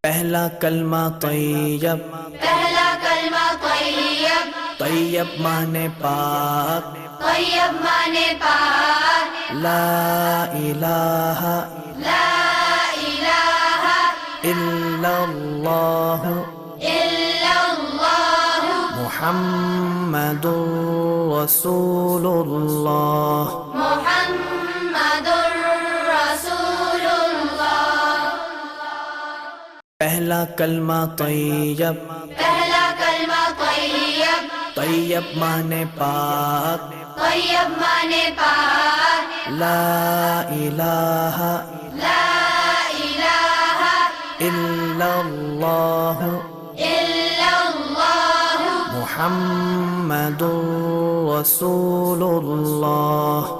پہلا کلمہ طیب، پہلا کلمہ طیب، طیب مانے پاک، طیب مانے پاک، لا الہ لا الہ الا اللہ الا اللہ محمد رسول اللہ۔ محمد رسول اللہ۔ پہلا کلمہ طیب، پہلا کلمہ طیب، طیب مانے پاک، طیب مانے پاک، لا الہ لا الہ الا اللہ الا اللہ محمد رسول اللہ۔